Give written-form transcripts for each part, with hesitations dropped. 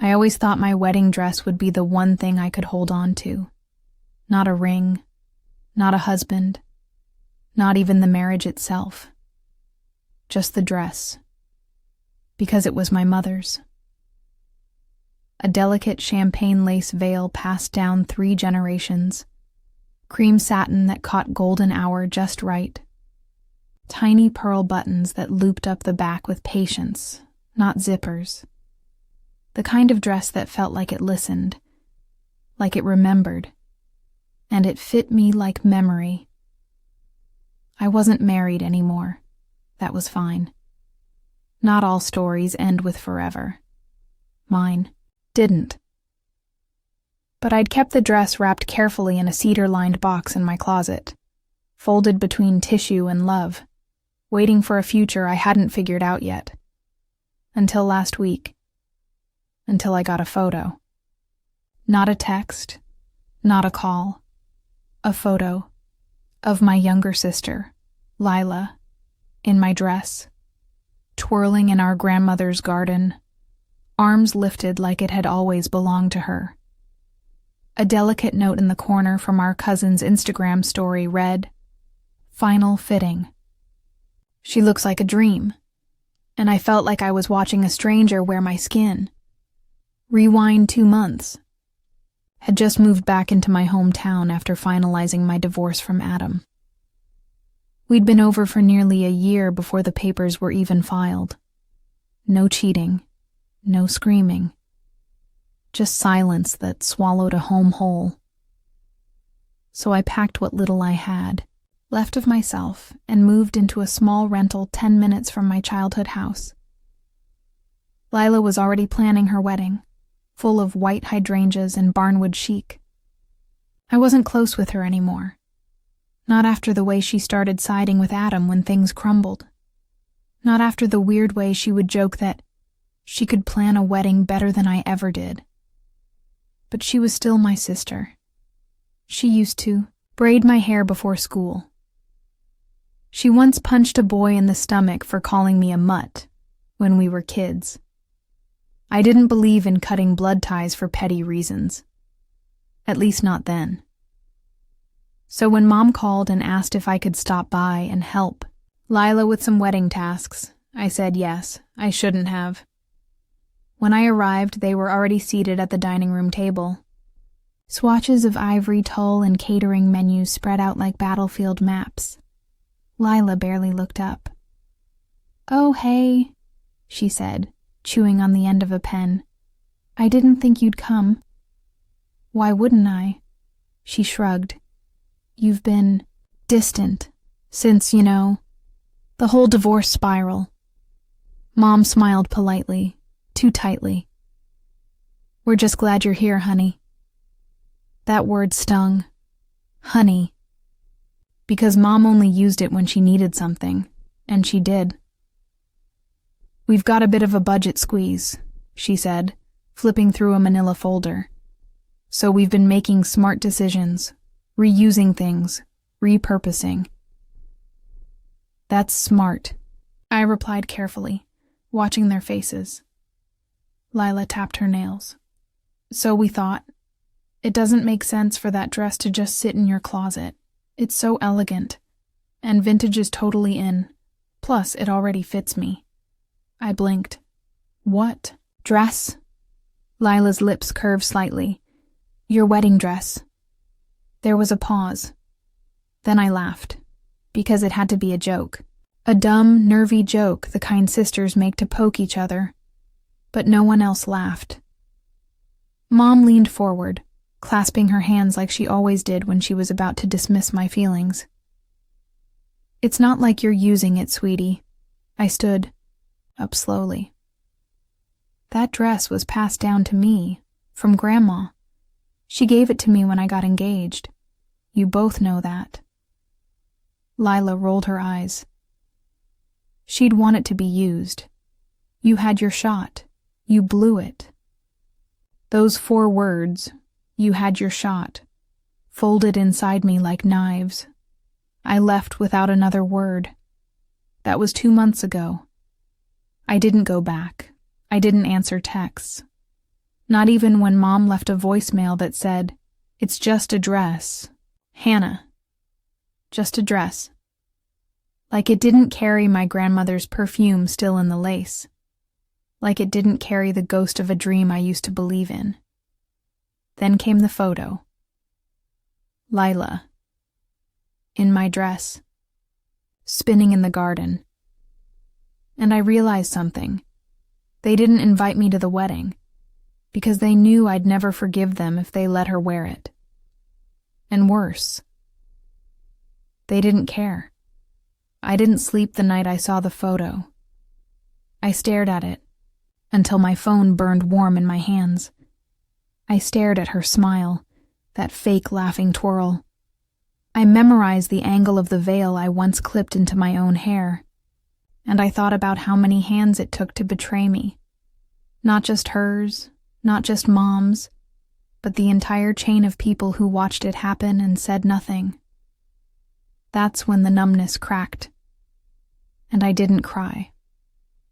I always thought my wedding dress would be the one thing I could hold on to. Not a ring, not a husband, not even the marriage itself. Just the dress. Because it was my mother's. A delicate champagne lace veil passed down 3 generations. Cream satin that caught golden hour just right. Tiny pearl buttons that looped up the back with patience, not zippers. The kind of dress that felt like it listened, like it remembered, and it fit me like memory. I wasn't married anymore. That was fine. Not all stories end with forever. Mine didn't. But I'd kept the dress wrapped carefully in a cedar-lined box in my closet, folded between tissue and love, waiting for a future I hadn't figured out yet. Until last week. Until I got a photo. Not a text, not a call. A photo of my younger sister, Lila, in my dress, twirling in our grandmother's garden, arms lifted like it had always belonged to her. A delicate note in the corner from our cousin's Instagram story read, "Final fitting." She looks like a dream, and I felt like I was watching a stranger wear my skin. Rewind 2 months. Had just moved back into my hometown after finalizing my divorce from Adam. We'd been over for nearly a year before the papers were even filed. No cheating, no screaming. Just silence that swallowed a home whole. So I packed what little I had, left of myself, and moved into a small rental 10 minutes from my childhood house. Lila was already planning her wedding, full of white hydrangeas and barnwood chic. I wasn't close with her anymore. Not after the way she started siding with Adam when things crumbled. Not after the weird way she would joke that she could plan a wedding better than I ever did. But she was still my sister. She used to braid my hair before school. She once punched a boy in the stomach for calling me a mutt when we were kids. I didn't believe in cutting blood ties for petty reasons. At least not then. So when Mom called and asked if I could stop by and help Lila with some wedding tasks, I said yes, I shouldn't have. When I arrived, they were already seated at the dining room table. Swatches of ivory tulle and catering menus spread out like battlefield maps. Lila barely looked up. "Oh, hey," she said, chewing on the end of a pen. "I didn't think you'd come." "Why wouldn't I?" She shrugged. "You've been distant since, the whole divorce spiral." Mom smiled politely, too tightly. "We're just glad you're here, honey." That word stung. Honey. Because Mom only used it when she needed something, and she did. "We've got a bit of a budget squeeze," she said, flipping through a manila folder. "So we've been making smart decisions, reusing things, repurposing." "That's smart," I replied carefully, watching their faces. Lila tapped her nails. "So we thought, it doesn't make sense for that dress to just sit in your closet. It's so elegant, and vintage is totally in. Plus, it already fits me." I blinked. "What? Dress?" Lila's lips curved slightly. "Your wedding dress." There was a pause. Then I laughed, because it had to be a joke. A dumb, nervy joke, the kind sisters make to poke each other. But no one else laughed. Mom leaned forward, clasping her hands like she always did when she was about to dismiss my feelings. "It's not like you're using it, sweetie." I stood up slowly. "That dress was passed down to me, from Grandma. She gave it to me when I got engaged. You both know that." Lila rolled her eyes. "She'd want it to be used. You had your shot. You blew it." Those 4 words, "you had your shot," folded inside me like knives. I left without another word. That was 2 months ago. I didn't go back. I didn't answer texts. Not even when Mom left a voicemail that said, "It's just a dress. Hannah. Just a dress." Like it didn't carry my grandmother's perfume still in the lace. Like it didn't carry the ghost of a dream I used to believe in. Then came the photo. Lila. In my dress. Spinning in the garden. And I realized something. They didn't invite me to the wedding, because they knew I'd never forgive them if they let her wear it. And worse, they didn't care. I didn't sleep the night I saw the photo. I stared at it until my phone burned warm in my hands. I stared at her smile, that fake laughing twirl. I memorized the angle of the veil I once clipped into my own hair, and I thought about how many hands it took to betray me. Not just hers, not just Mom's, but the entire chain of people who watched it happen and said nothing. That's when the numbness cracked. And I didn't cry.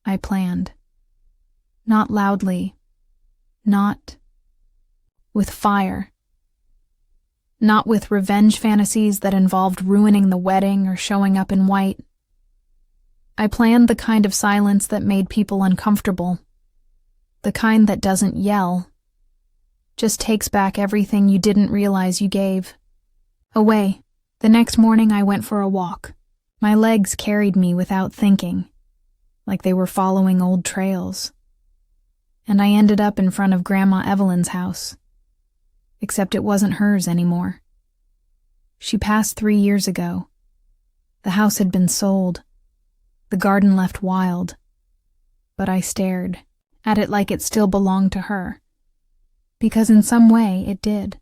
I planned. Not loudly. Not with fire. Not with revenge fantasies that involved ruining the wedding or showing up in white. I planned the kind of silence that made people uncomfortable. The kind that doesn't yell. Just takes back everything you didn't realize you gave. Away. The next morning I went for a walk. My legs carried me without thinking, like they were following old trails. And I ended up in front of Grandma Evelyn's house. Except it wasn't hers anymore. She passed 3 years ago. The house had been sold. The garden left wild. But I stared at it like it still belonged to her. Because in some way it did.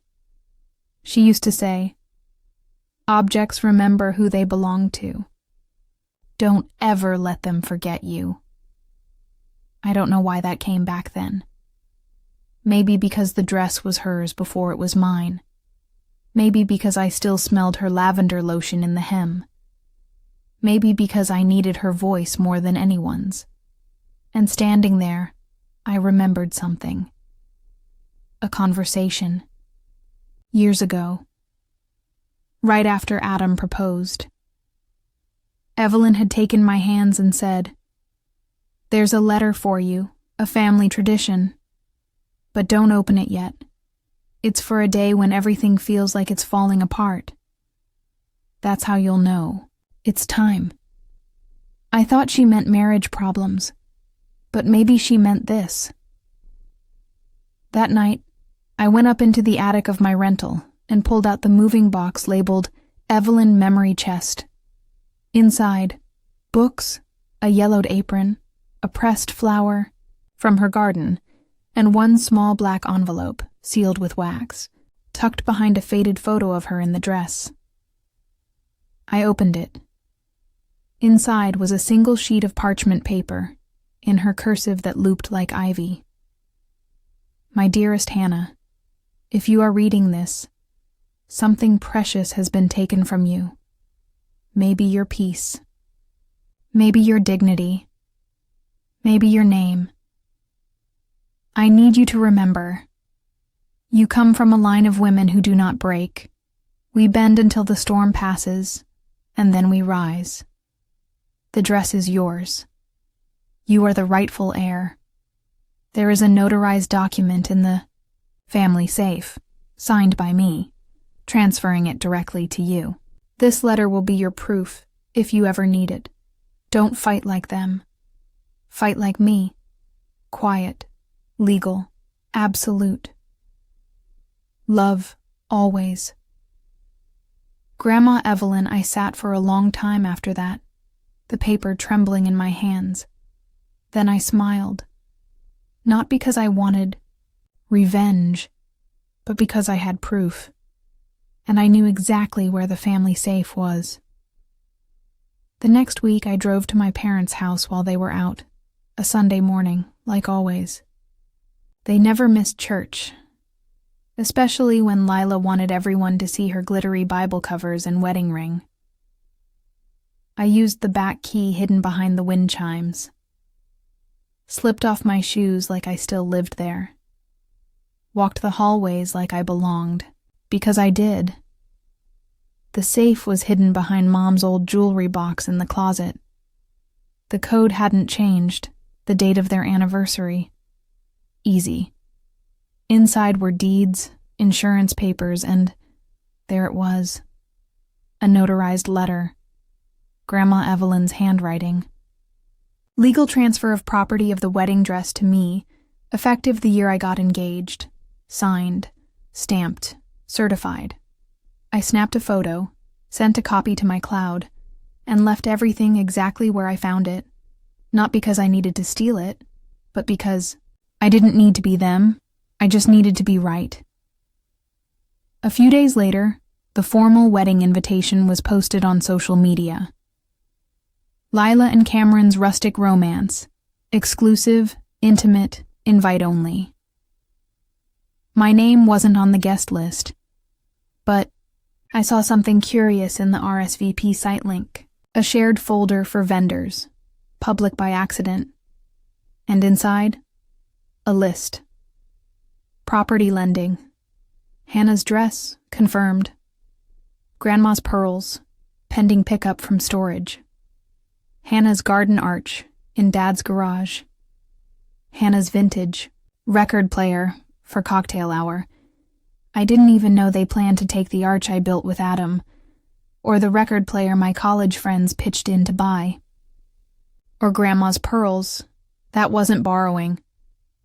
She used to say, "Objects remember who they belong to. Don't ever let them forget you." I don't know why that came back then. Maybe because the dress was hers before it was mine. Maybe because I still smelled her lavender lotion in the hem. Maybe because I needed her voice more than anyone's. And standing there, I remembered something. A conversation. Years ago. Right after Adam proposed. Evelyn had taken my hands and said, "There's a letter for you, a family tradition. But don't open it yet. It's for a day when everything feels like it's falling apart. That's how you'll know. It's time." I thought she meant marriage problems, but maybe she meant this. That night, I went up into the attic of my rental and pulled out the moving box labeled Evelyn Memory Chest. Inside, books, a yellowed apron, a pressed flower from her garden, and one small black envelope sealed with wax, tucked behind a faded photo of her in the dress. I opened it. Inside was a single sheet of parchment paper, in her cursive that looped like ivy. "My dearest Hannah, if you are reading this, something precious has been taken from you. Maybe your peace. Maybe your dignity. Maybe your name. I need you to remember. You come from a line of women who do not break. We bend until the storm passes, and then we rise. The dress is yours. You are the rightful heir. There is a notarized document in the family safe, signed by me, transferring it directly to you. This letter will be your proof, if you ever need it. Don't fight like them. Fight like me. Quiet. Legal. Absolute. Love. Always." Grandma Evelyn, I sat for a long time after that, the paper trembling in my hands. Then I smiled. Not because I wanted revenge, but because I had proof. And I knew exactly where the family safe was. The next week I drove to my parents' house while they were out, a Sunday morning, like always. They never missed church, especially when Lila wanted everyone to see her glittery Bible covers and wedding ring. I used the back key hidden behind the wind chimes. Slipped off my shoes like I still lived there. walked the hallways like I belonged, because I did. The safe was hidden behind Mom's old jewelry box in the closet. The code hadn't changed, the date of their anniversary. Easy. Inside were deeds, insurance papers, and there it was. A notarized letter. Grandma Evelyn's handwriting. Legal transfer of property of the wedding dress to me, effective the year I got engaged. Signed, stamped, certified. I snapped a photo, sent a copy to my cloud, and left everything exactly where I found it. Not because I needed to steal it, but because I didn't need to be them, I just needed to be right. A few days later, the formal wedding invitation was posted on social media. Lila and Cameron's rustic romance, exclusive, intimate, invite only. My name wasn't on the guest list, but I saw something curious in the RSVP site link, a shared folder for vendors, public by accident, and inside, a list. Property lending. Hannah's dress, confirmed. Grandma's pearls, pending pickup from storage. Hannah's garden arch, in Dad's garage. Hannah's vintage, record player, for cocktail hour. I didn't even know they planned to take the arch I built with Adam, or the record player my college friends pitched in to buy. Or Grandma's pearls. That wasn't borrowing.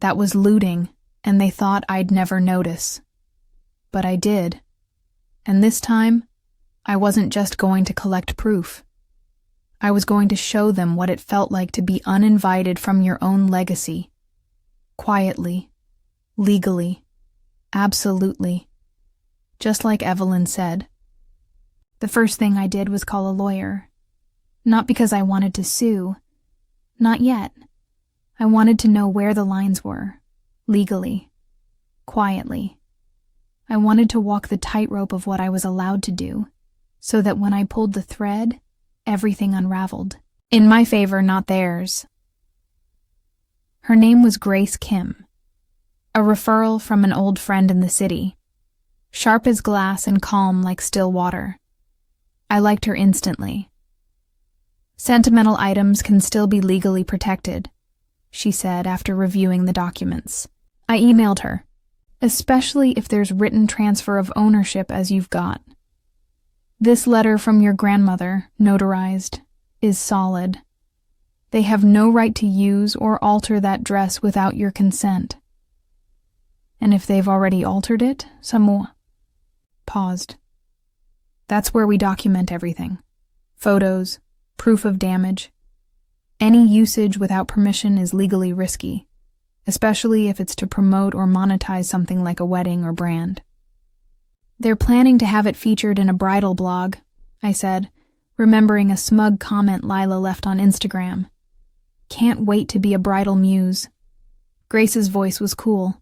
That was looting, and they thought I'd never notice. But I did. And this time, I wasn't just going to collect proof. I was going to show them what it felt like to be uninvited from your own legacy. Quietly. Legally. Absolutely. Just like Evelyn said. The first thing I did was call a lawyer. Not because I wanted to sue. Not yet. I wanted to know where the lines were. Legally. Quietly. I wanted to walk the tightrope of what I was allowed to do, so that when I pulled the thread, everything unraveled. In my favor, not theirs. Her name was Grace Kim. A referral from an old friend in the city. Sharp as glass and calm like still water. I liked her instantly. Sentimental items can still be legally protected, she said after reviewing the documents. I emailed her, especially if there's written transfer of ownership as you've got. This letter from your grandmother, notarized, is solid. They have no right to use or alter that dress without your consent. And if they've already altered it, paused. That's where we document everything. Photos, proof of damage. Any usage without permission is legally risky, especially if it's to promote or monetize something like a wedding or brand. They're planning to have it featured in a bridal blog, I said, remembering a smug comment Lila left on Instagram. Can't wait to be a bridal muse. Grace's voice was cool.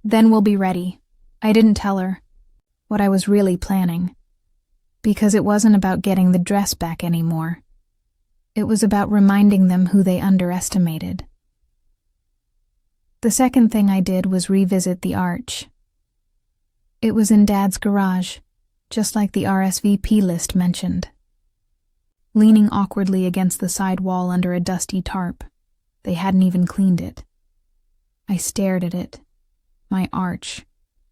Then we'll be ready. I didn't tell her what I was really planning, because it wasn't about getting the dress back anymore. It was about reminding them who they underestimated. The second thing I did was revisit the arch. It was in Dad's garage, just like the RSVP list mentioned. Leaning awkwardly against the side wall under a dusty tarp. They hadn't even cleaned it. I stared at it. My arch,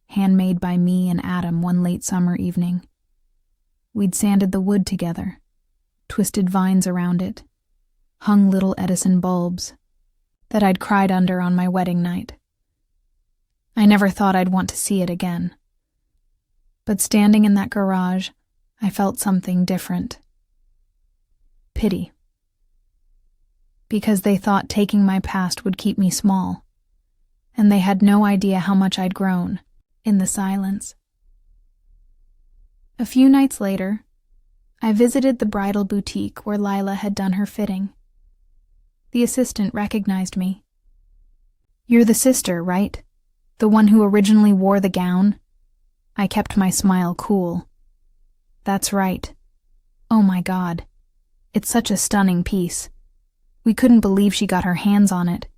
handmade by me and Adam one late summer evening. We'd sanded the wood together, twisted vines around it, hung little Edison bulbs that I'd cried under on my wedding night. I never thought I'd want to see it again. But standing in that garage, I felt something different. Pity. Because they thought taking my past would keep me small. And they had no idea how much I'd grown, in the silence. A few nights later, I visited the bridal boutique where Lila had done her fitting. The assistant recognized me. You're the sister, right? The one who originally wore the gown? I kept my smile cool. That's right. Oh my God. It's such a stunning piece. We couldn't believe she got her hands on it.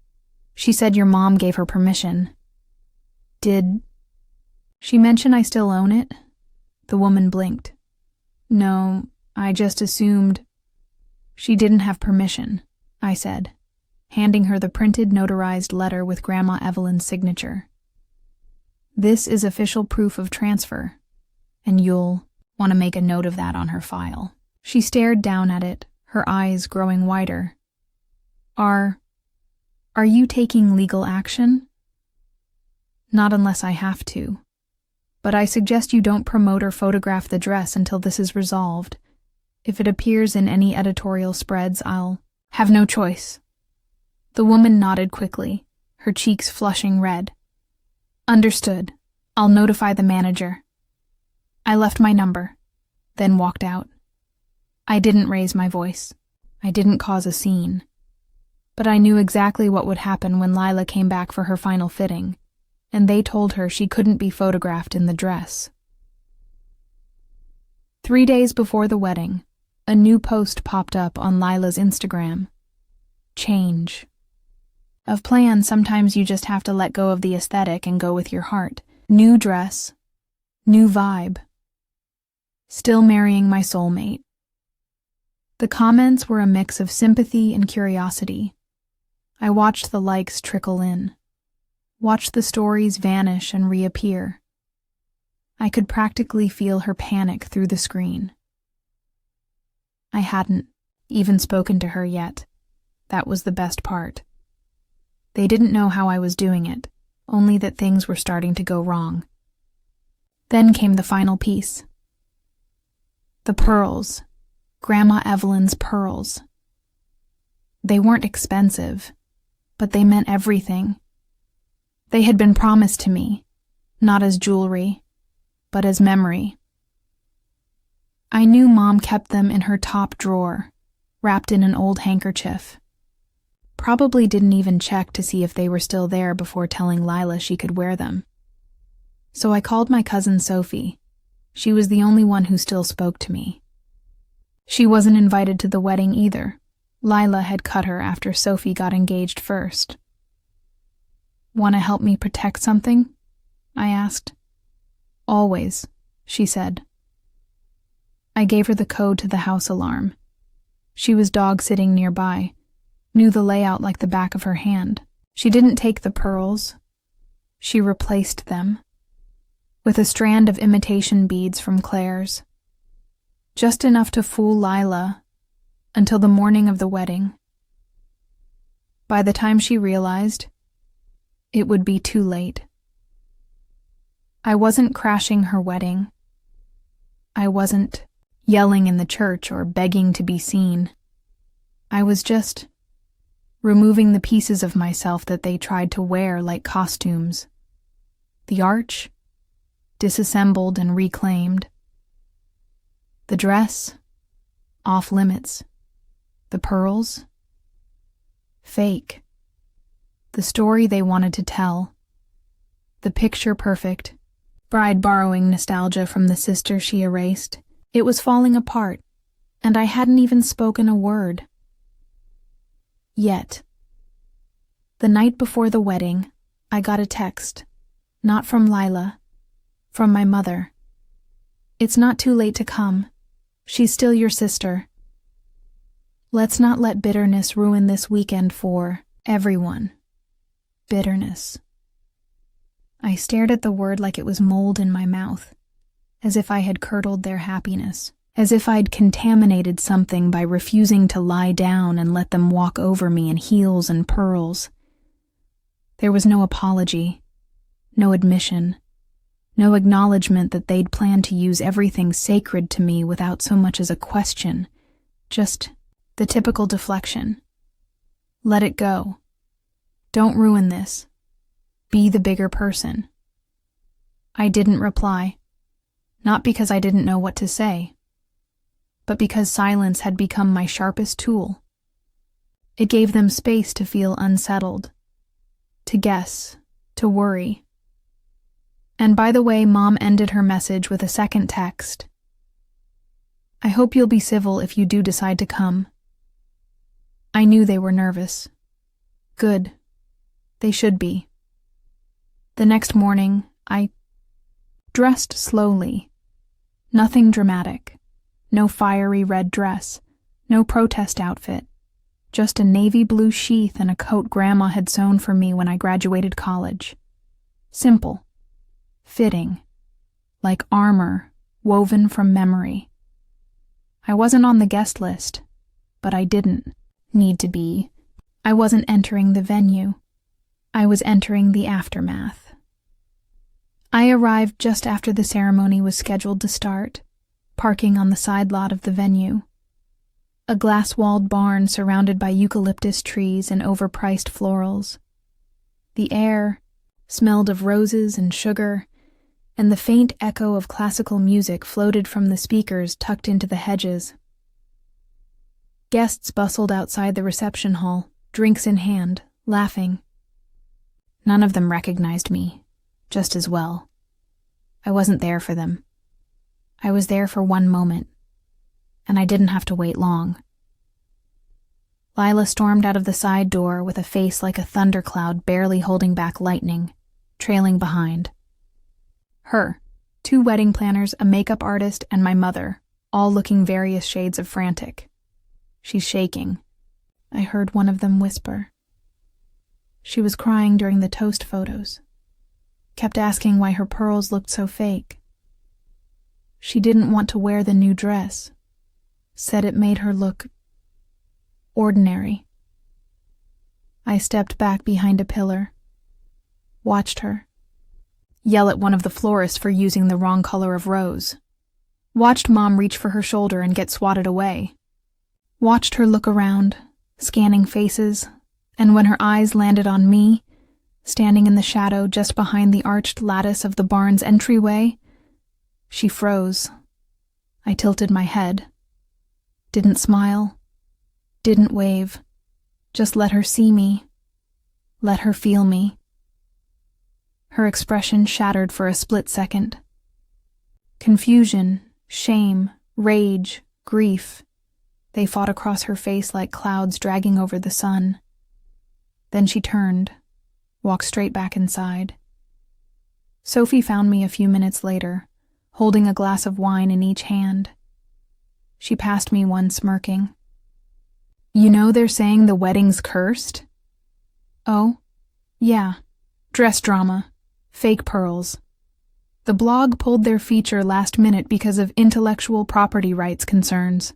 She said your mom gave her permission. Did she mention I still own it? The woman blinked. No, I just assumed. She didn't have permission, I said, handing her the printed notarized letter with Grandma Evelyn's signature. This is official proof of transfer, and you'll want to make a note of that on her file. She stared down at it, her eyes growing wider. Are you taking legal action? Not unless I have to. But I suggest you don't promote or photograph the dress until this is resolved. If it appears in any editorial spreads, I'll have no choice. The woman nodded quickly, her cheeks flushing red. Understood. I'll notify the manager. I left my number, then walked out. I didn't raise my voice. I didn't cause a scene. But I knew exactly what would happen when Lila came back for her final fitting, and they told her she couldn't be photographed in the dress. 3 days before the wedding, a new post popped up on Lila's Instagram. Change. Of plans, sometimes you just have to let go of the aesthetic and go with your heart. New dress. New vibe. Still marrying my soulmate. The comments were a mix of sympathy and curiosity. I watched the likes trickle in. Watched the stories vanish and reappear. I could practically feel her panic through the screen. I hadn't even spoken to her yet. That was the best part. They didn't know how I was doing it, only that things were starting to go wrong. Then came the final piece. The pearls. Grandma Evelyn's pearls. They weren't expensive, but they meant everything. They had been promised to me, not as jewelry, but as memory. I knew Mom kept them in her top drawer, wrapped in an old handkerchief. Probably didn't even check to see if they were still there before telling Lila she could wear them. So I called my cousin Sophie. She was the only one who still spoke to me. She wasn't invited to the wedding either. Lila had cut her after Sophie got engaged first. Want to help me protect something? I asked. Always, she said. I gave her the code to the house alarm. She was dog-sitting nearby, knew the layout like the back of her hand. She didn't take the pearls. She replaced them with a strand of imitation beads from Claire's. Just enough to fool Lila until the morning of the wedding. By the time she realized, it would be too late. I wasn't crashing her wedding. I wasn't yelling in the church or begging to be seen. I was just removing the pieces of myself that they tried to wear like costumes. The arch, disassembled and reclaimed. The dress, off limits. The pearls, fake. The story they wanted to tell. The picture perfect. Bride borrowing nostalgia from the sister she erased. It was falling apart, and I hadn't even spoken a word. Yet. The night before the wedding, I got a text. Not from Lila, from my mother. It's not too late to come. She's still your sister. Let's not let bitterness ruin this weekend for everyone. Bitterness. I stared at the word like it was mold in my mouth, as if I had curdled their happiness, as if I'd contaminated something by refusing to lie down and let them walk over me in heels and pearls. There was no apology, no admission, no acknowledgement that they'd planned to use everything sacred to me without so much as a question, just the typical deflection. Let it go. Don't ruin this. Be the bigger person. I didn't reply, not because I didn't know what to say, but because silence had become my sharpest tool. It gave them space to feel unsettled, to guess, to worry. And by the way, Mom ended her message with a second text. I hope you'll be civil if you do decide to come. I knew they were nervous. Good. They should be. The next morning, I dressed slowly. Nothing dramatic. No fiery red dress. No protest outfit. Just a navy blue sheath and a coat Grandma had sewn for me when I graduated college. Simple. Fitting. Like armor, woven from memory. I wasn't on the guest list, but I didn't need to be. I wasn't entering the venue. I was entering the aftermath. I arrived just after the ceremony was scheduled to start, parking on the side lot of the venue. A glass-walled barn surrounded by eucalyptus trees and overpriced florals. The air smelled of roses and sugar, and the faint echo of classical music floated from the speakers tucked into the hedges. Guests bustled outside the reception hall, drinks in hand, laughing. None of them recognized me, just as well. I wasn't there for them. I was there for one moment, and I didn't have to wait long. Lila stormed out of the side door with a face like a thundercloud barely holding back lightning, trailing behind. Her, 2 wedding planners, a makeup artist, and my mother, all looking various shades of frantic. She's shaking. I heard one of them whisper. She was crying during the toast photos. Kept asking why her pearls looked so fake. She didn't want to wear the new dress. Said it made her look ordinary. I stepped back behind a pillar. Watched her. Yell at one of the florists for using the wrong color of rose. Watched Mom reach for her shoulder and get swatted away. Watched her look around, scanning faces, and when her eyes landed on me, standing in the shadow just behind the arched lattice of the barn's entryway, she froze. I tilted my head. Didn't smile. Didn't wave. Just let her see me. Let her feel me. Her expression shattered for a split second. Confusion, shame, rage, grief. They fought across her face like clouds dragging over the sun. Then she turned, walked straight back inside. Sophie found me a few minutes later, holding a glass of wine in each hand. She passed me one, smirking. You know they're saying the wedding's cursed? Oh, yeah. Dress drama. Fake pearls. The blog pulled their feature last minute because of intellectual property rights concerns.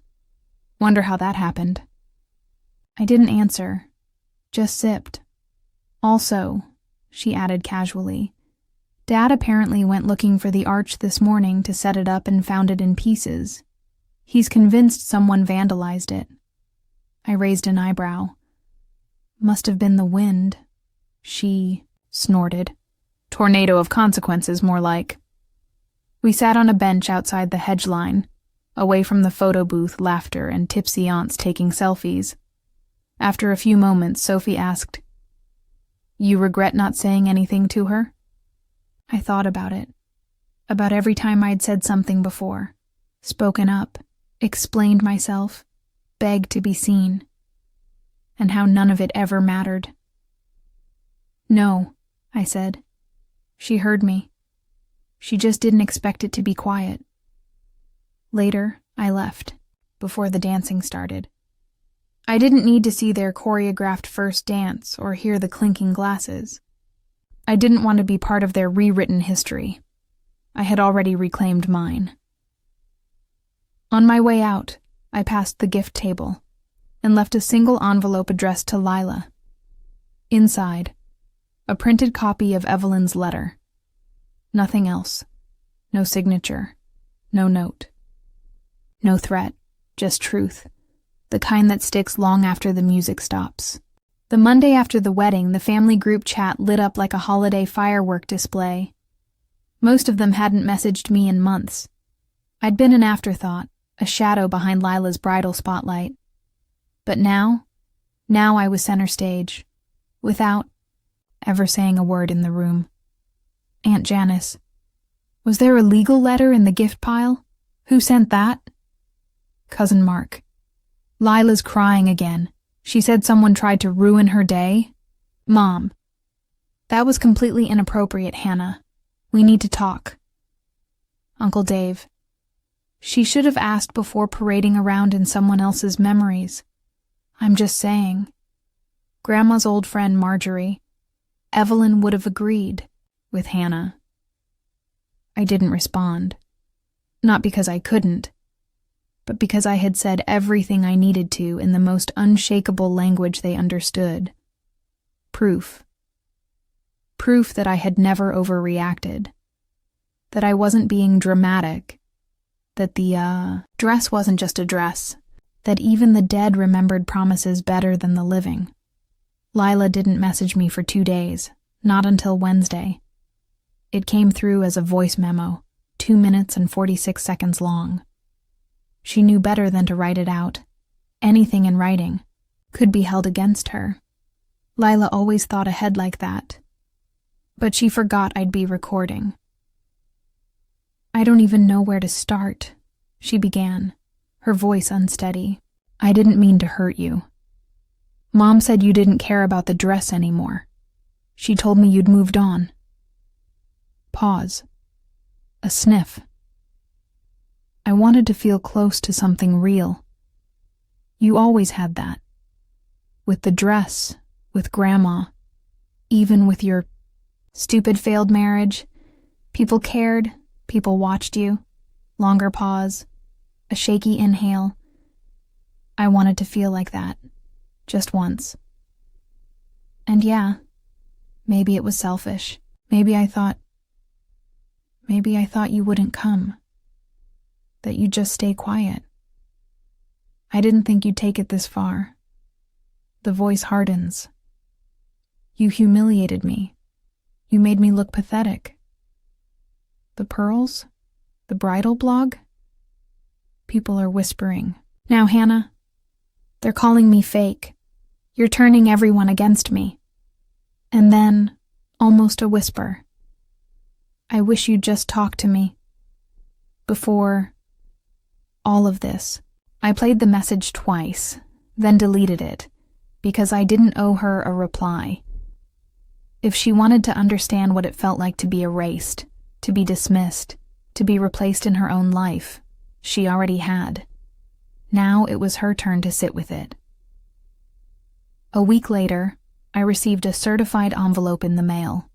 Wonder how that happened. I didn't answer, just sipped. Also, she added casually, Dad apparently went looking for the arch this morning to set it up and found it in pieces. He's convinced someone vandalized it. I raised an eyebrow. Must have been the wind. She snorted. Tornado of consequences, more like. We sat on a bench outside the hedge line, away from the photo booth, laughter, and tipsy aunts taking selfies. After a few moments, Sophie asked, You regret not saying anything to her? I thought about it. About every time I'd said something before. Spoken up, explained myself, begged to be seen. And how none of it ever mattered. No, I said. She heard me. She just didn't expect it to be quiet. Later, I left, before the dancing started. I didn't need to see their choreographed first dance or hear the clinking glasses. I didn't want to be part of their rewritten history. I had already reclaimed mine. On my way out, I passed the gift table and left a single envelope addressed to Lila. Inside, a printed copy of Evelyn's letter. Nothing else. No signature. No note. No threat. Just truth. The kind that sticks long after the music stops. The Monday after the wedding, the family group chat lit up like a holiday firework display. Most of them hadn't messaged me in months. I'd been an afterthought, a shadow behind Lila's bridal spotlight. But now I was center stage, without ever saying a word in the room. Aunt Janice. Was there a legal letter in the gift pile? Who sent that? Cousin Mark. Lila's crying again. She said someone tried to ruin her day. Mom. That was completely inappropriate, Hannah. We need to talk. Uncle Dave. She should have asked before parading around in someone else's memories. I'm just saying. Grandma's old friend Marjorie. Evelyn would have agreed with Hannah. I didn't respond. Not because I couldn't, but because I had said everything I needed to in the most unshakable language they understood. Proof. Proof that I had never overreacted. That I wasn't being dramatic. That the dress wasn't just a dress. That even the dead remembered promises better than the living. Lila didn't message me for 2 days, not until Wednesday. It came through as a voice memo, 2 minutes and 46 seconds long. She knew better than to write it out. Anything in writing could be held against her. Lila always thought ahead like that. But she forgot I'd be recording. I don't even know where to start, she began, her voice unsteady. I didn't mean to hurt you. Mom said you didn't care about the dress anymore. She told me you'd moved on. Pause. A sniff. I wanted to feel close to something real. You always had that. With the dress, with Grandma, even with your stupid failed marriage. People cared, people watched you. Longer pause, a shaky inhale. I wanted to feel like that. Just once. And yeah, maybe it was selfish. Maybe I thought you wouldn't come. That you'd just stay quiet. I didn't think you'd take it this far. The voice hardens. You humiliated me. You made me look pathetic. The pearls? The bridal blog? People are whispering. Now, Hannah, they're calling me fake. You're turning everyone against me. And then, almost a whisper. I wish you'd just talk to me. Before all of this. I played the message twice, then deleted it, because I didn't owe her a reply. If she wanted to understand what it felt like to be erased, to be dismissed, to be replaced in her own life, she already had. Now it was her turn to sit with it. A week later, I received a certified envelope in the mail.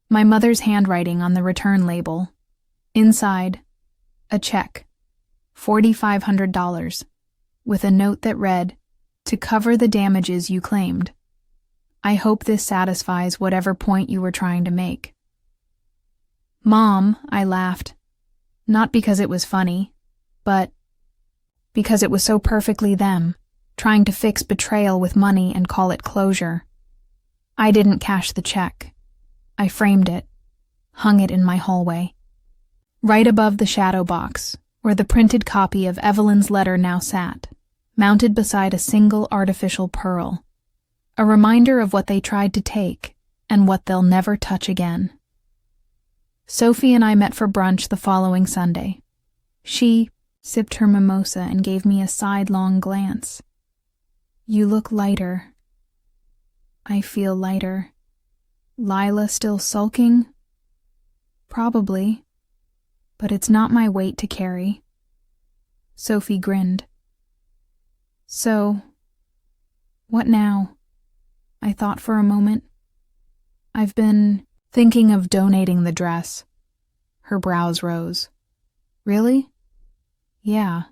My mother's handwriting on the return label. Inside, a check, $4,500, with a note that read, "To cover the damages you claimed. I hope this satisfies whatever point you were trying to make." Mom, I laughed. Not because it was funny, but because it was so perfectly them, trying to fix betrayal with money and call it closure. I didn't cash the check. I framed it, hung it in my hallway. Right above the shadow box, where the printed copy of Evelyn's letter now sat, mounted beside a single artificial pearl, a reminder of what they tried to take and what they'll never touch again. Sophie and I met for brunch the following Sunday. She sipped her mimosa and gave me a sidelong glance. You look lighter. I feel lighter. Lila still sulking? Probably. But it's not my weight to carry. Sophie grinned. So, what now? I thought for a moment. I've been thinking of donating the dress. Her brows rose. Really? Yeah,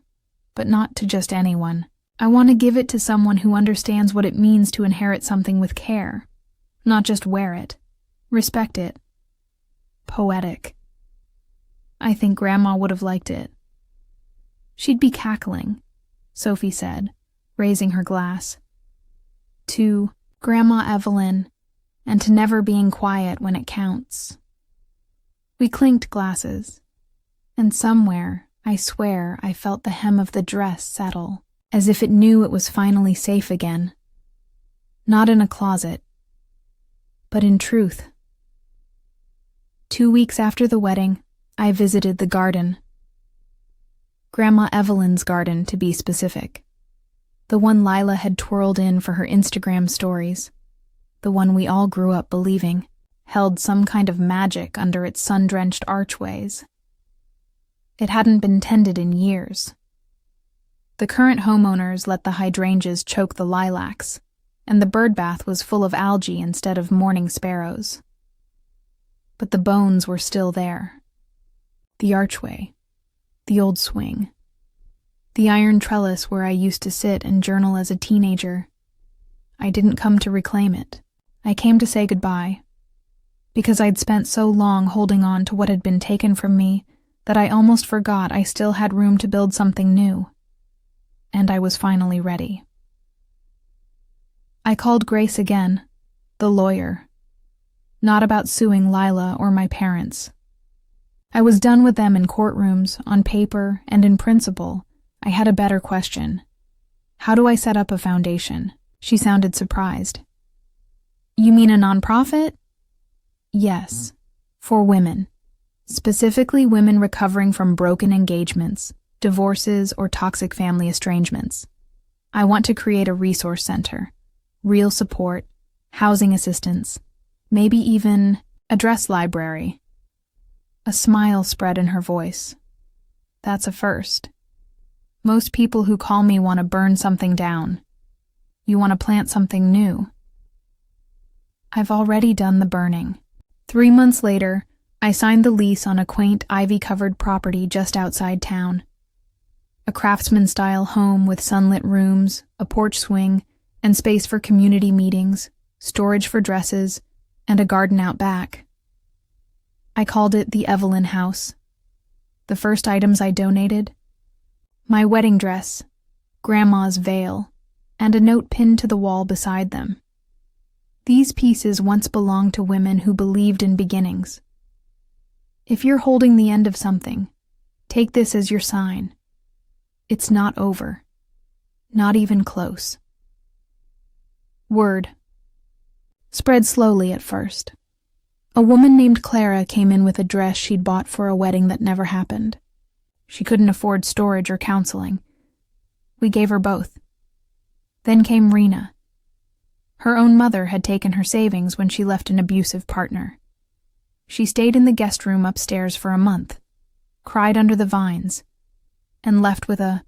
but not to just anyone. I want to give it to someone who understands what it means to inherit something with care. Not just wear it. Respect it. Poetic. I think Grandma would have liked it. She'd be cackling, Sophie said, raising her glass. To Grandma Evelyn, and to never being quiet when it counts. We clinked glasses, and somewhere, I swear, I felt the hem of the dress settle, as if it knew it was finally safe again. Not in a closet, but in truth. 2 weeks after the wedding, I visited the garden. Grandma Evelyn's garden, to be specific. The one Lila had twirled in for her Instagram stories. The the one we all grew up believing, held some kind of magic under its sun-drenched archways. It hadn't been tended in years. The current homeowners let the hydrangeas choke the lilacs, and the birdbath was full of algae instead of morning sparrows. But the bones were still there. The archway, the old swing, the iron trellis where I used to sit and journal as a teenager. I didn't come to reclaim it. I came to say goodbye, because I'd spent so long holding on to what had been taken from me that I almost forgot I still had room to build something new. And I was finally ready. I called Grace again, the lawyer. Not about suing Lila or my parents. I was done with them in courtrooms, on paper, and in principle. I had a better question. How do I set up a foundation? She sounded surprised. You mean a nonprofit? Yes, for women. Specifically women recovering from broken engagements, divorces, or toxic family estrangements. I want to create a resource center, real support, housing assistance, maybe even a dress library. A smile spread in her voice. That's a first. Most people who call me want to burn something down. You want to plant something new. I've already done the burning. 3 months later, I signed the lease on a quaint ivy-covered property just outside town. A craftsman-style home with sunlit rooms, a porch swing, and space for community meetings, storage for dresses, and a garden out back. I called it the Evelyn House. The first items I donated? My wedding dress, Grandma's veil, and a note pinned to the wall beside them. These pieces once belonged to women who believed in beginnings. If you're holding the end of something, take this as your sign. It's not over. Not even close. Word. Spread slowly at first. A woman named Clara came in with a dress she'd bought for a wedding that never happened. She couldn't afford storage or counseling. We gave her both. Then came Rena. Her own mother had taken her savings when she left an abusive partner. She stayed in the guest room upstairs for a month, cried under the vines, and left with a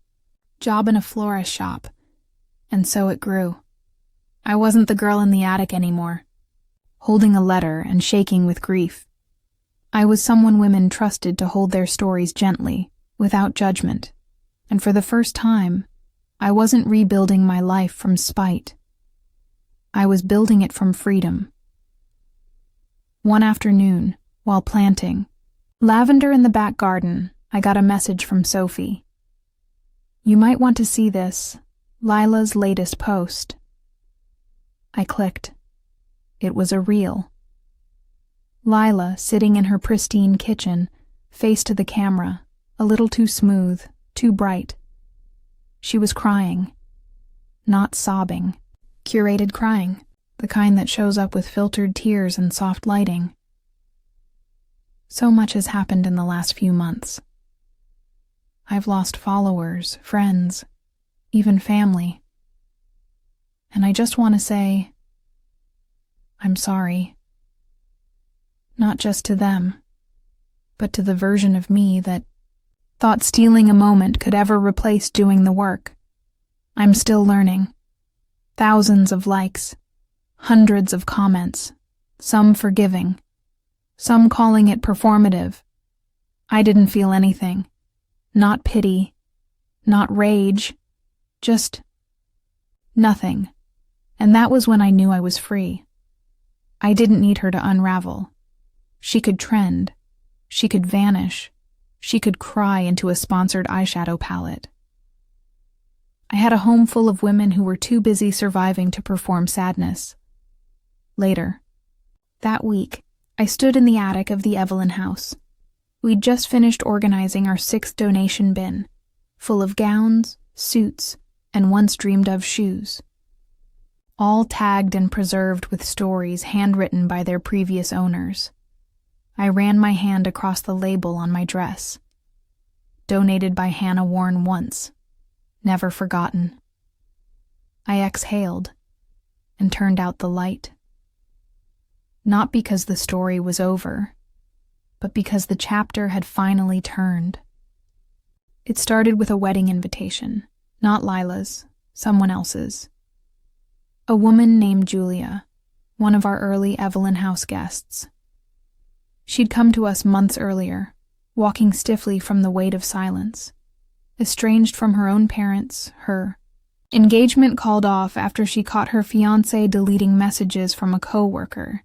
job in a florist shop. And so it grew. I wasn't the girl in the attic anymore, holding a letter and shaking with grief. I was someone women trusted to hold their stories gently, without judgment, and for the first time, I wasn't rebuilding my life from spite. I was building it from freedom. One afternoon, while planting lavender in the back garden, I got a message from Sophie. You might want to see this, Lila's latest post. I clicked. It was a reel. Lila, sitting in her pristine kitchen, face to the camera, a little too smooth, too bright. She was crying. Not sobbing. Curated crying, the kind that shows up with filtered tears and soft lighting. So much has happened in the last few months. I've lost followers, friends, even family. And I just want to say, I'm sorry. Not just to them, but to the version of me that thought stealing a moment could ever replace doing the work. I'm still learning. Thousands of likes, hundreds of comments, some forgiving, some calling it performative. I didn't feel anything. Not pity, not rage, just nothing. And that was when I knew I was free. I didn't need her to unravel. She could trend. She could vanish. She could cry into a sponsored eyeshadow palette. I had a home full of women who were too busy surviving to perform sadness. Later, that week, I stood in the attic of the Evelyn House. We'd just finished organizing our 6th donation bin, full of gowns, suits, and once dreamed of shoes. All tagged and preserved with stories handwritten by their previous owners. I ran my hand across the label on my dress. Donated by Hannah worn once. Never forgotten. I exhaled and turned out the light. not because the story was over, but because the chapter had finally turned. It started with a wedding invitation, not Lila's, someone else's. A woman named Julia, one of our early Evelyn House guests. She'd come to us months earlier, walking stiffly from the weight of silence, estranged from her own parents, her engagement called off after she caught her fiancé deleting messages from a co-worker.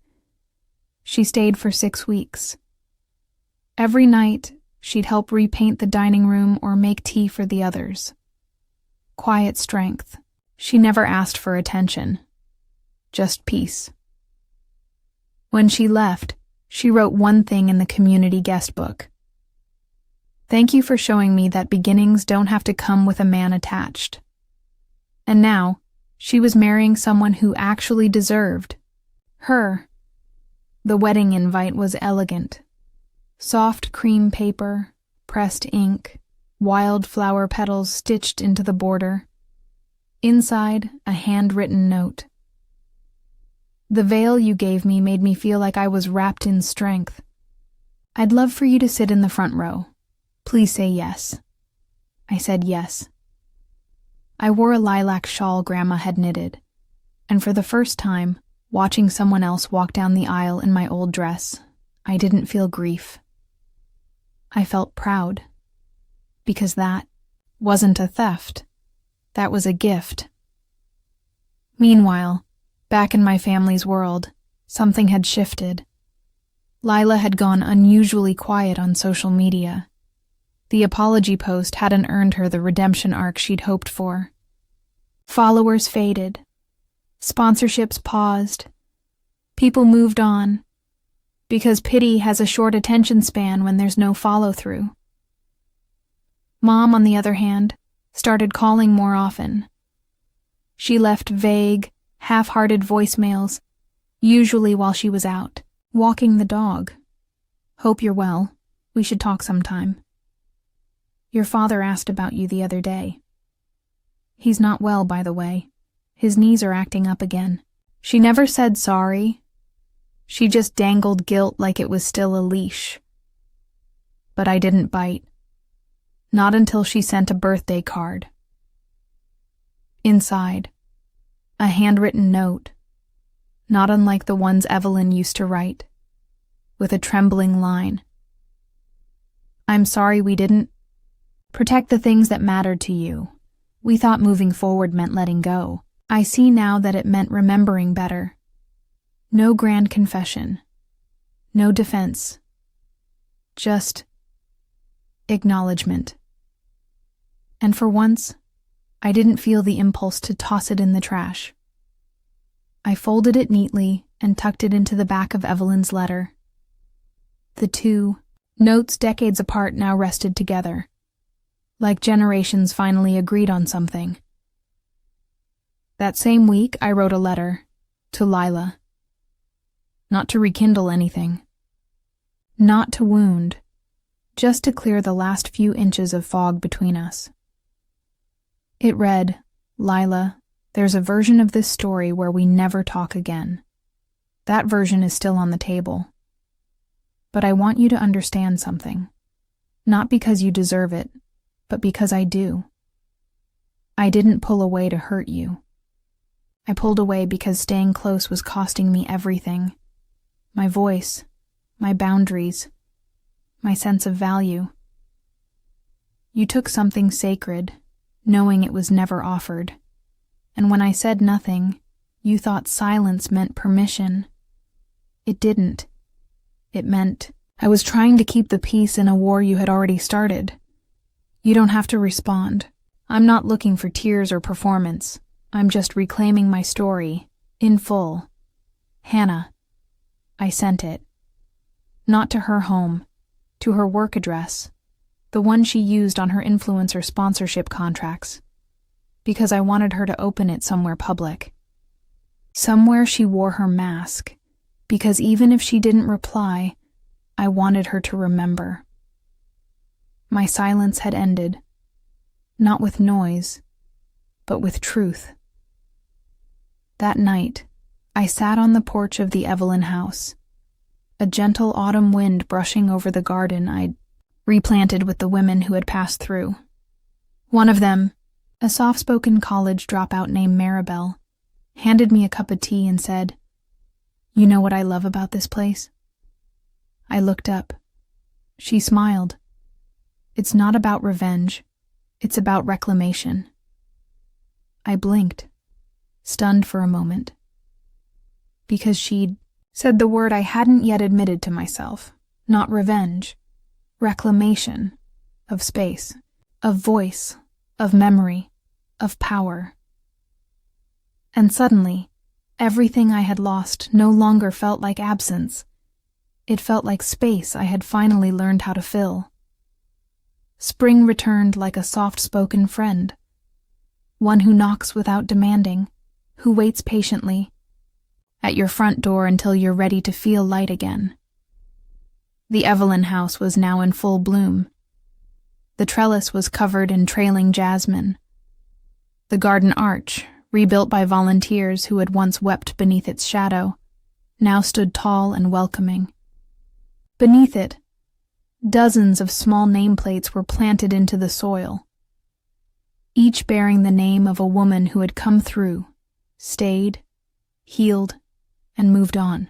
She stayed for 6 weeks. Every night, she'd help repaint the dining room or make tea for the others. Quiet strength. She never asked for attention. Just peace. When she left, she wrote one thing in the community guest book. "Thank you for showing me that beginnings don't have to come with a man attached." And now, she was marrying someone who actually deserved her. The wedding invite was elegant. Soft cream paper, pressed ink, wildflower petals stitched into the border. Inside, a handwritten note. "The veil you gave me made me feel like I was wrapped in strength. I'd love for you to sit in the front row. Please say yes." I said yes. I wore a lilac shawl Grandma had knitted, and for the first time, watching someone else walk down the aisle in my old dress, I didn't feel grief. I felt proud, because that wasn't a theft. That was a gift. Meanwhile, back in my family's world, something had shifted. Lila had gone unusually quiet on social media. The apology post hadn't earned her the redemption arc she'd hoped for. Followers faded. Sponsorships paused. People moved on, because pity has a short attention span when there's no follow-through. Mom, on the other hand, started calling more often. She left vague, half-hearted voicemails, usually while she was out, walking the dog. "Hope you're well. We should talk sometime. Your father asked about you the other day. He's not well, by the way. His knees are acting up again." She never said sorry. She just dangled guilt like it was still a leash. But I didn't bite. Not until she sent a birthday card. Inside, a handwritten note, not unlike the ones Evelyn used to write, with a trembling line. "I'm sorry we didn't protect the things that mattered to you. We thought moving forward meant letting go. I see now that it meant remembering better. No grand confession. No defense. Just acknowledgement." And for once, I didn't feel the impulse to toss it in the trash. I folded it neatly and tucked it into the back of Evelyn's letter. The two notes decades apart now rested together, like generations finally agreed on something. That same week, I wrote a letter to Lila. Not to rekindle anything. Not to wound. Just to clear the last few inches of fog between us. It read, "Lila, there's a version of this story where we never talk again. That version is still on the table. But I want you to understand something. Not because you deserve it, but because I do. I didn't pull away to hurt you. I pulled away because staying close was costing me everything. My voice, my boundaries, my sense of value. You took something sacred, knowing it was never offered. And when I said nothing, you thought silence meant permission. It didn't. It meant I was trying to keep the peace in a war you had already started. You don't have to respond. I'm not looking for tears or performance. I'm just reclaiming my story, in full. Hannah. I sent it. Not to her home, to her work address, the one she used on her influencer sponsorship contracts, because I wanted her to open it somewhere public. Somewhere she wore her mask, because even if she didn't reply, I wanted her to remember. My silence had ended, not with noise, but with truth. That night, I sat on the porch of the Evelyn House, a gentle autumn wind brushing over the garden I'd replanted with the women who had passed through. One of them, a soft-spoken college dropout named Maribel, handed me a cup of tea and said, "You know what I love about this place?" I looked up. She smiled. "It's not about revenge. It's about reclamation." I blinked, stunned for a moment, because she'd said the word I hadn't yet admitted to myself. Not revenge. Reclamation. Of space. Of voice. Of memory. Of power. And suddenly, everything I had lost no longer felt like absence. It felt like space I had finally learned how to fill. Spring returned like a soft-spoken friend. One who knocks without demanding, who waits patiently at your front door until you're ready to feel light again. The Evelyn House was now in full bloom. The trellis was covered in trailing jasmine. The garden arch, rebuilt by volunteers who had once wept beneath its shadow, now stood tall and welcoming. Beneath it, dozens of small nameplates were planted into the soil, each bearing the name of a woman who had come through, stayed, healed, and moved on.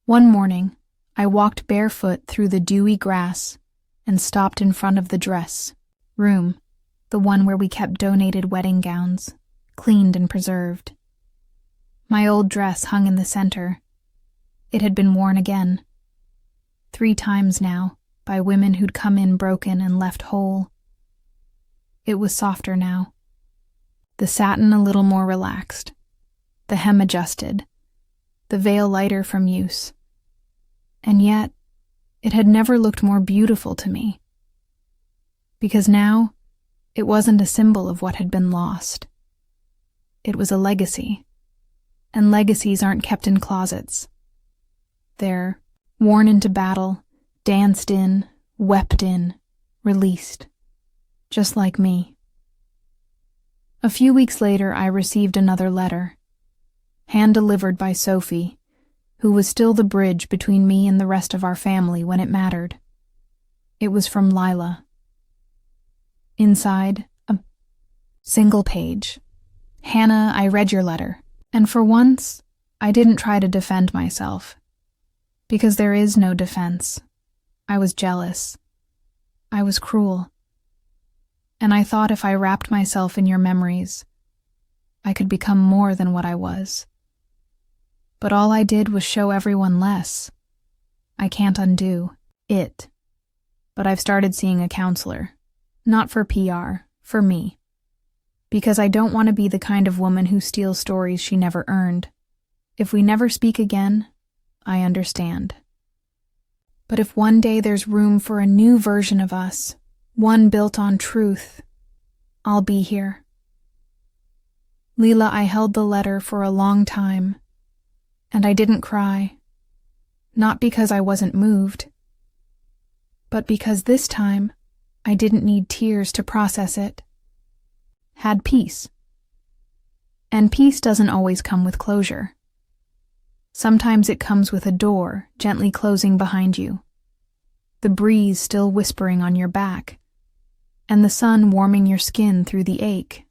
One morning, I walked barefoot through the dewy grass and stopped in front of the dress room, the one where we kept donated wedding gowns, cleaned and preserved. My old dress hung in the center. It had been worn again. 3 times now, by women who'd come in broken and left whole. It was softer now. The satin a little more relaxed. The hem adjusted. The veil lighter from use. And yet, it had never looked more beautiful to me. Because now, it wasn't a symbol of what had been lost. It was a legacy. And legacies aren't kept in closets. They're worn into battle, danced in, wept in, released. Just like me. A few weeks later, I received another letter, hand-delivered by Sophie, who was still the bridge between me and the rest of our family when it mattered. It was from Lila. Inside, a single page. "Hannah, I read your letter, and for once, I didn't try to defend myself. Because there is no defense. I was jealous. I was cruel. And I thought if I wrapped myself in your memories, I could become more than what I was. But all I did was show everyone less. I can't undo it. But I've started seeing a counselor. Not for PR, for me. Because I don't want to be the kind of woman who steals stories she never earned. If we never speak again, I understand. But if one day there's room for a new version of us, one built on truth, I'll be here." Lila, I held the letter for a long time, and I didn't cry. Not because I wasn't moved, but because this time I didn't need tears to process it. Had peace. And peace doesn't always come with closure. Sometimes it comes with a door gently closing behind you, the breeze still whispering on your back, and the sun warming your skin through the ache.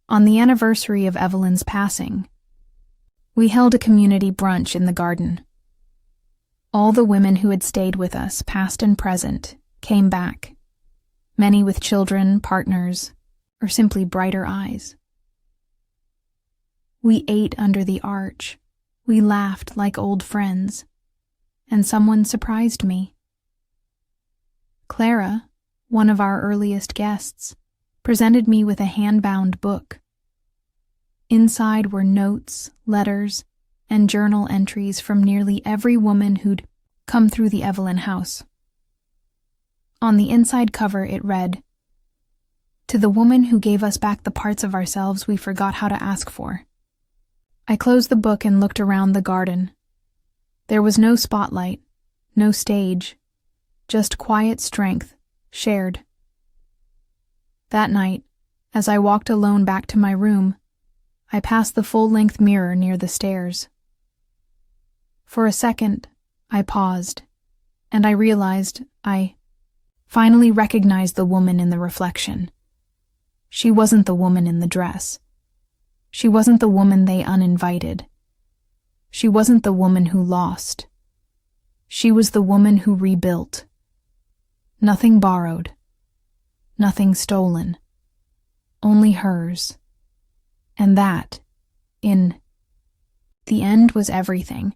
On the anniversary of Evelyn's passing, we held a community brunch in the garden. All the women who had stayed with us, past and present, came back, many with children, partners, or simply brighter eyes. We ate under the arch. We laughed like old friends, and someone surprised me. Clara, one of our earliest guests, presented me with a handbound book. Inside were notes, letters, and journal entries from nearly every woman who'd come through the Evelyn House. On the inside cover it read, "To the woman who gave us back the parts of ourselves we forgot how to ask for." I closed the book and looked around the garden. There was no spotlight, no stage, just quiet strength, shared. That night, as I walked alone back to my room, I passed the full-length mirror near the stairs. For a second, I paused, and I realized I finally recognized the woman in the reflection. She wasn't the woman in the dress. She wasn't the woman they uninvited. She wasn't the woman who lost. She was the woman who rebuilt. Nothing borrowed. Nothing stolen. Only hers. And that, in the end, was everything.